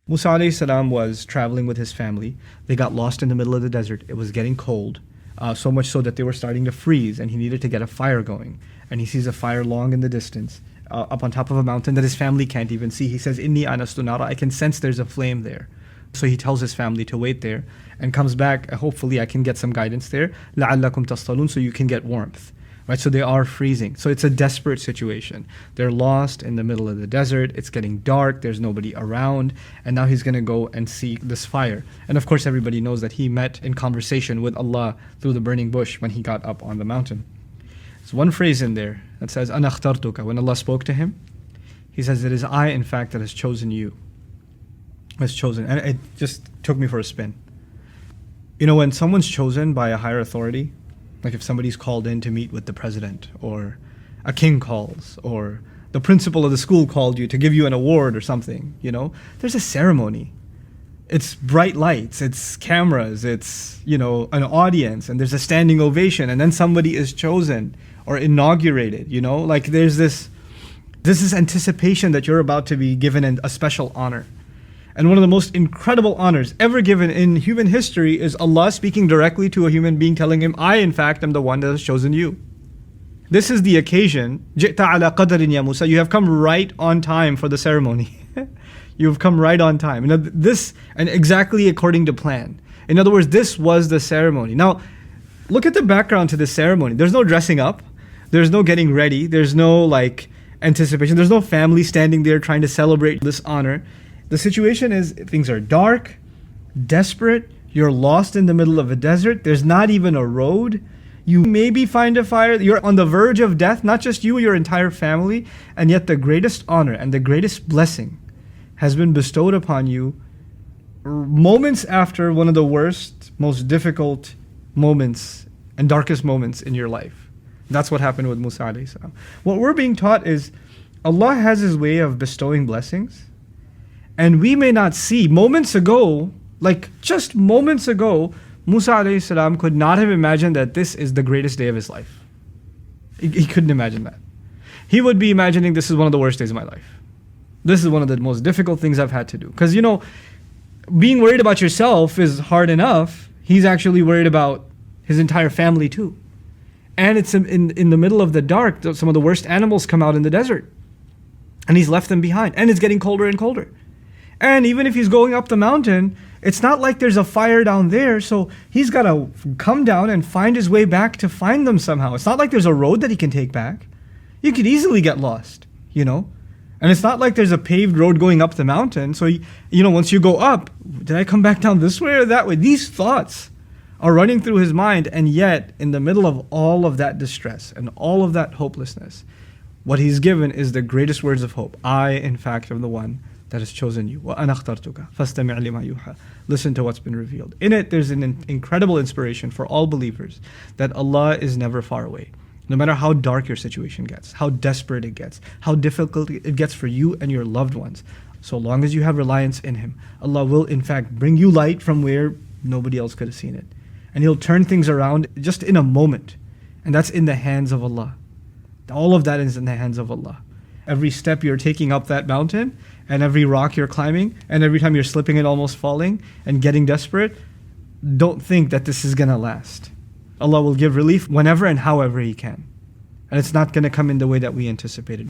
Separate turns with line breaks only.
Musa alayhi salam was traveling with his family. They got lost in the middle of the desert. It was getting cold, so much so that they were starting to freeze, and he needed to get a fire going. And he sees a fire long in the distance, up on top of a mountain that his family can't even see. He says, "Inni anastu nara," I can sense there's a flame there. So he tells his family to wait there and comes back. Hopefully I can get some guidance there. لَعَلَّكُمْ تَصْطَلُونَ, so you can get warmth. Right, so they are freezing. So it's a desperate situation. They're lost in the middle of the desert. It's getting dark. There's nobody around. And now he's going to go and see this fire. And of course, everybody knows that he met in conversation with Allah through the burning bush when he got up on the mountain. There's one phrase in there that says, أَنَا اخْتَرْتُكَ. When Allah spoke to him, he says, it is I, in fact, that has chosen you. Has chosen. And it just took me for a spin. You know, when someone's chosen by a higher authority, like if somebody's called in to meet with the president, or a king calls, or the principal of the school called you to give you an award or something, you know, there's a ceremony. It's bright lights, it's cameras, it's, you know, an audience, and there's a standing ovation, and then somebody is chosen or inaugurated, you know, like there's this anticipation that you're about to be given a special honor. And one of the most incredible honors ever given in human history is Allah speaking directly to a human being, telling him, I, in fact, am the one that has chosen you. This is the occasion. جِئْتَ عَلَى قَدَرٍ يَا مُوسَى. You have come right on time for the ceremony. You have come right on time. You know, this, and exactly according to plan. In other words, this was the ceremony. Now, look at the background to this ceremony. There's no dressing up. There's no getting ready. There's no like anticipation. There's no family standing there trying to celebrate this honor. The situation is things are dark, desperate, you're lost in the middle of a desert, there's not even a road, you maybe find a fire, you're on the verge of death, not just you, your entire family, and yet the greatest honor and the greatest blessing has been bestowed upon you moments after one of the worst, most difficult moments and darkest moments in your life. That's what happened with Musa alayhi salam. What we're being taught is Allah has His way of bestowing blessings. And we may not see. Moments ago, like just moments ago, Musa alayhi salam could not have imagined that this is the greatest day of his life. He couldn't imagine that. He would be imagining this is one of the worst days of my life. This is one of the most difficult things I've had to do. Because, you know, being worried about yourself is hard enough. He's actually worried about his entire family too. And it's in the middle of the dark. Some of the worst animals come out in the desert. And he's left them behind. And it's getting colder and colder. And even if he's going up the mountain, it's not like there's a fire down there, so he's got to come down and find his way back to find them somehow. It's not like there's a road that he can take back. You could easily get lost, you know. And it's not like there's a paved road going up the mountain, so, you know, once you go up, did I come back down this way or that way? These thoughts are running through his mind, and yet, in the middle of all of that distress and all of that hopelessness, what he's given is the greatest words of hope. I, in fact, am the one that has chosen you. وَأَنَا اخْتَرْتُكَ فَاسْتَمِعْ لِمَا يُوحَى. Listen to what's been revealed. In it, there's an incredible inspiration for all believers that Allah is never far away. No matter how dark your situation gets, how desperate it gets, how difficult it gets for you and your loved ones, so long as you have reliance in Him, Allah will in fact bring you light from where nobody else could have seen it. And He'll turn things around just in a moment. And that's in the hands of Allah. All of that is in the hands of Allah. Every step you're taking up that mountain, and every rock you're climbing, and every time you're slipping and almost falling and getting desperate, don't think that this is going to last. Allah will give relief whenever and however He can. And it's not going to come in the way that we anticipated.